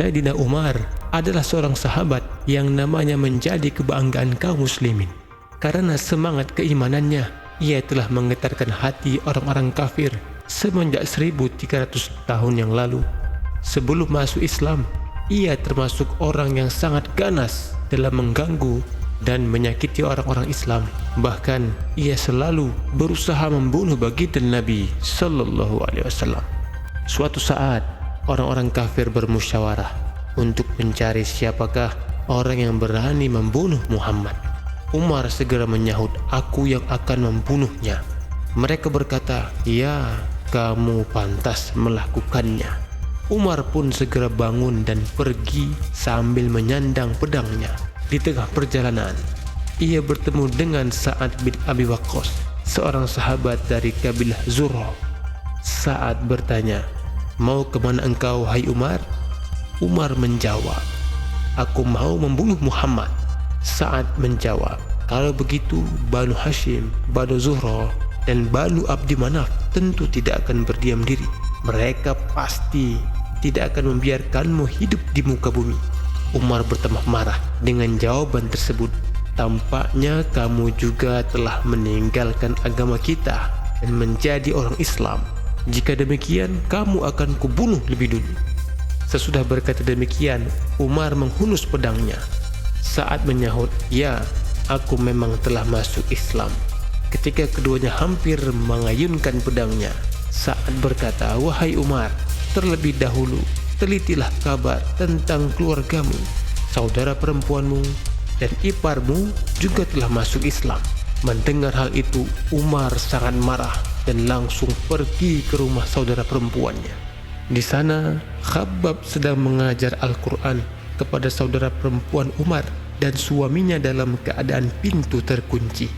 Sayyidina Umar adalah seorang sahabat yang namanya menjadi kebanggaan kaum muslimin. Karena semangat keimanannya, ia telah menggetarkan hati orang-orang kafir semenjak 1300 tahun yang lalu. Sebelum masuk Islam, ia termasuk orang yang sangat ganas dalam mengganggu dan menyakiti orang-orang Islam. Bahkan ia selalu berusaha membunuh baginda Nabi Sallallahu Alaihi Wasallam. Suatu saat orang-orang kafir bermusyawarah untuk mencari siapakah orang yang berani membunuh Muhammad. Umar segera menyahut, "Aku yang akan membunuhnya." Mereka berkata, "Ya, kamu pantas melakukannya." Umar pun segera bangun dan pergi sambil menyandang pedangnya. Di tengah perjalanan, ia bertemu dengan Sa'ad bin Abi Waqqas, seorang sahabat dari kabilah Zurrah. Sa'ad bertanya, "Mau kemana engkau, hai Umar?" Umar menjawab, "Aku mau membunuh Muhammad." Sa'ad menjawab, "Kalau begitu, Banu Hashim, Banu Zuhra, dan Banu Abdi Manaf tentu tidak akan berdiam diri. Mereka pasti tidak akan membiarkanmu hidup di muka bumi." Umar bertambah marah dengan jawaban tersebut. "Tampaknya kamu juga telah meninggalkan agama kita dan menjadi orang Islam. Jika demikian, kamu akan kubunuh lebih dulu." Sesudah berkata demikian, Umar menghunus pedangnya. Sa'ad menyahut, "Ya, aku memang telah masuk Islam." Ketika keduanya hampir mengayunkan pedangnya, Sa'ad berkata, "Wahai Umar, terlebih dahulu telitilah kabar tentang keluargamu. Saudara perempuanmu dan iparmu juga telah masuk Islam." Mendengar hal itu, Umar sangat marah dan langsung pergi ke rumah saudara perempuannya. Di sana, Khabbab sedang mengajar Al-Quran kepada saudara perempuan Umar dan suaminya dalam keadaan pintu terkunci.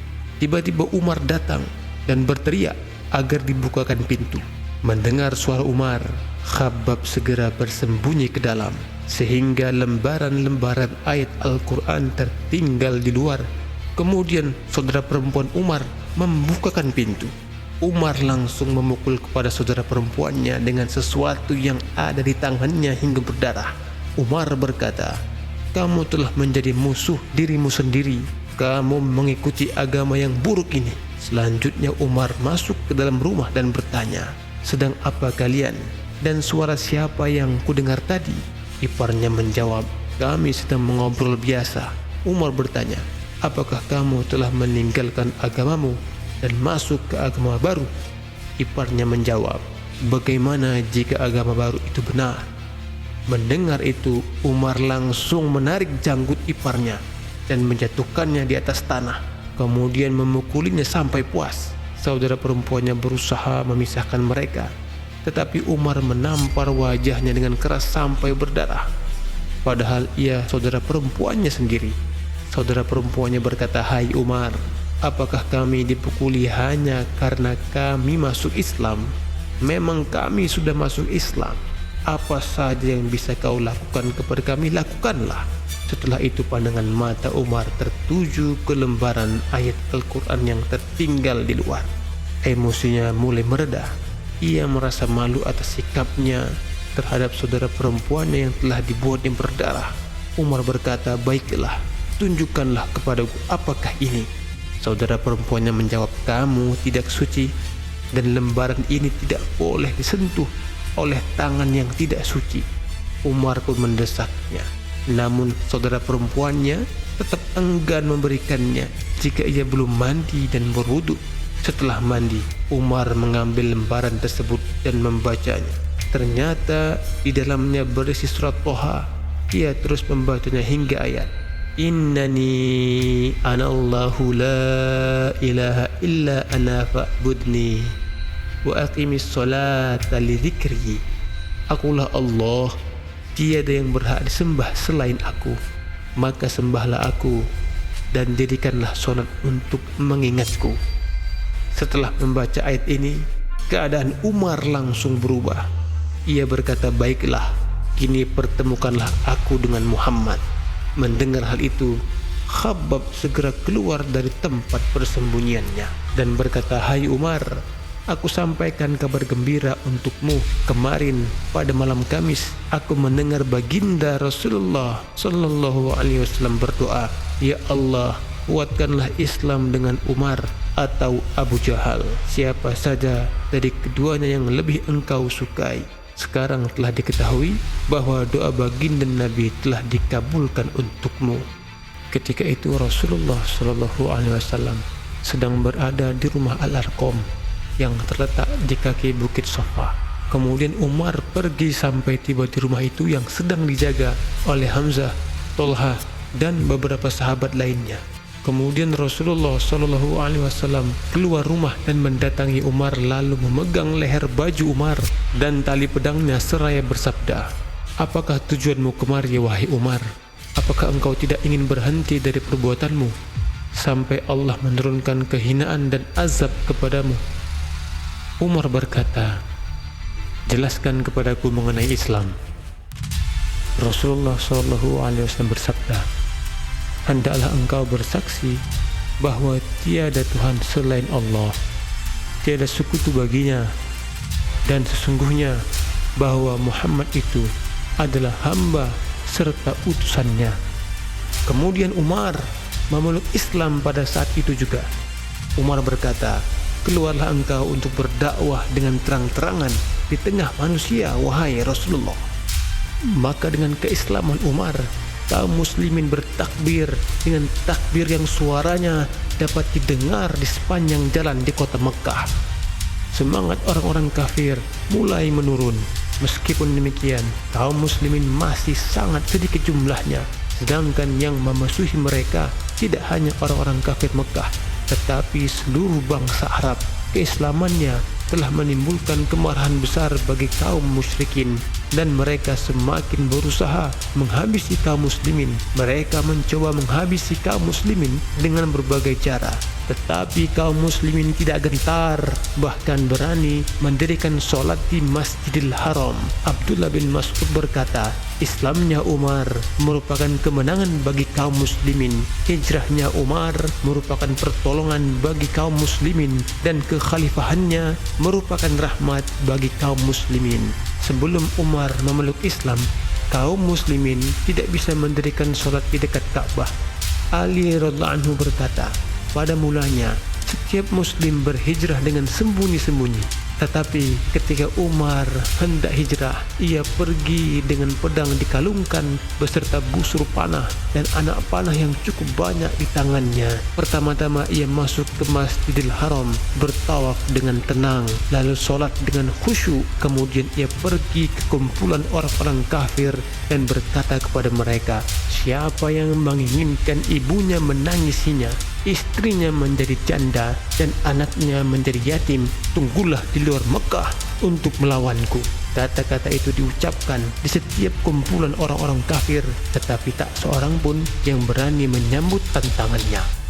Tiba-tiba Umar datang dan berteriak agar dibukakan pintu. Mendengar suara Umar, Khabbab segera bersembunyi ke dalam, sehingga lembaran-lembaran ayat Al-Quran tertinggal di luar. Kemudian saudara perempuan Umar membukakan pintu. Umar langsung memukul kepada saudara perempuannya dengan sesuatu yang ada di tangannya hingga berdarah. Umar berkata, "Kamu telah menjadi musuh dirimu sendiri. Kamu mengikuti agama yang buruk ini." Selanjutnya Umar masuk ke dalam rumah dan bertanya, "Sedang apa kalian? Dan suara siapa yang kudengar tadi?" Iparnya menjawab, "Kami sedang mengobrol biasa." Umar bertanya, "Apakah kamu telah meninggalkan agamamu dan masuk ke agama baru?" Iparnya menjawab, "Bagaimana jika agama baru itu benar?" Mendengar itu, Umar langsung menarik janggut iparnya dan menjatuhkannya di atas tanah, kemudian memukulinya sampai puas. Saudara perempuannya berusaha memisahkan mereka, tetapi Umar menampar wajahnya dengan keras sampai berdarah. Padahal ia saudara perempuannya sendiri. Saudara perempuannya berkata, "Hai Umar, apakah kami dipukuli hanya karena kami masuk Islam? Memang kami sudah masuk Islam. Apa saja yang bisa kau lakukan kepada kami, lakukanlah." Setelah itu pandangan mata Umar tertuju ke lembaran ayat Al-Quran yang tertinggal di luar. Emosinya mulai mereda. Ia merasa malu atas sikapnya terhadap saudara perempuannya yang telah dibuatnya berdarah. Umar berkata, "Baiklah, tunjukkanlah kepadaku apakah ini." Saudara perempuannya menjawab, "Kamu tidak suci dan lembaran ini tidak boleh disentuh oleh tangan yang tidak suci." Umar pun mendesaknya, namun saudara perempuannya tetap enggan memberikannya jika ia belum mandi dan berwudu. Setelah mandi, Umar mengambil lembaran tersebut dan membacanya. Ternyata di dalamnya berisi surat Toha. Ia terus membacanya hingga ayat, "Innani anallahu la ilaha illa ana fa'budni wa aqimis salata li dzikri." Akulah Allah, tiada yang berhak disembah selain aku, maka sembahlah aku dan dirikanlah solat untuk mengingatku. Setelah membaca ayat ini, keadaan Umar langsung berubah. Ia berkata, "Baiklah, kini pertemukanlah aku dengan Muhammad." Mendengar hal itu, Khabbab segera keluar dari tempat persembunyiannya dan berkata, "Hai Umar, aku sampaikan kabar gembira untukmu. Kemarin pada malam Kamis, aku mendengar baginda Rasulullah Sallallahu Alaihi Wasallam berdoa, Ya Allah, kuatkanlah Islam dengan Umar atau Abu Jahal, siapa saja dari keduanya yang lebih engkau sukai. Sekarang telah diketahui bahwa doa baginda Nabi telah dikabulkan untukmu. Ketika itu Rasulullah Sallallahu Alaihi Wasallam sedang berada di rumah Al-Arqam yang terletak di kaki Bukit Safa. Kemudian Umar pergi sampai tiba di rumah itu yang sedang dijaga oleh Hamzah, Tolha, dan beberapa sahabat lainnya. Kemudian Rasulullah Shallallahu Alaihi Wasallam keluar rumah dan mendatangi Umar, lalu memegang leher baju Umar dan tali pedangnya seraya bersabda, apakah tujuanmu kemari wahai Umar? Apakah engkau tidak ingin berhenti dari perbuatanmu sampai Allah menurunkan kehinaan dan azab kepadamu? Umar berkata, jelaskan kepadaku mengenai Islam. Rasulullah Shallallahu Alaihi Wasallam bersabda, hendaklah engkau bersaksi bahwa tiada Tuhan selain Allah, tiada sekutu baginya, dan sesungguhnya bahwa Muhammad itu adalah hamba serta utusannya. Kemudian Umar memeluk Islam pada saat itu juga. Umar berkata, keluarlah engkau untuk berdakwah dengan terang-terangan di tengah manusia, wahai Rasulullah. Maka dengan keislaman Umar, kaum muslimin bertakbir dengan takbir yang suaranya dapat didengar di sepanjang jalan di kota Mekkah. Semangat orang-orang kafir mulai menurun. Meskipun demikian, kaum muslimin masih sangat sedikit jumlahnya, sedangkan yang memusuhi mereka tidak hanya orang-orang kafir Mekkah, tetapi seluruh bangsa Arab. Keislamannya telah menimbulkan kemarahan besar bagi kaum musyrikin, dan mereka semakin berusaha menghabisi kaum muslimin. Mereka mencoba menghabisi kaum muslimin dengan berbagai cara, tetapi kaum muslimin tidak gentar, bahkan berani mendirikan sholat di Masjidil Haram. Abdullah bin Mas'ud berkata, Islamnya Umar merupakan kemenangan bagi kaum muslimin, hijrahnya Umar merupakan pertolongan bagi kaum muslimin, dan kekhalifahannya merupakan rahmat bagi kaum muslimin. Sebelum Umar memeluk Islam, kaum muslimin tidak bisa mendirikan sholat di dekat Ka'bah. Ali radhiyallahu anhu berkata, pada mulanya setiap muslim berhijrah dengan sembunyi-sembunyi, tetapi ketika Umar hendak hijrah, ia pergi dengan pedang dikalungkan beserta busur panah dan anak panah yang cukup banyak di tangannya. Pertama-tama ia masuk ke Masjidil Haram, bertawaf dengan tenang, lalu sholat dengan khusyuk. Kemudian ia pergi ke kumpulan orang-orang kafir dan berkata kepada mereka, siapa yang menginginkan ibunya menangisinya, istrinya menjadi janda, dan anaknya menjadi yatim, tunggulah di luar Mekah untuk melawanku. Kata-kata itu diucapkan di setiap kumpulan orang-orang kafir, tetapi tak seorang pun yang berani menyambut tantangannya.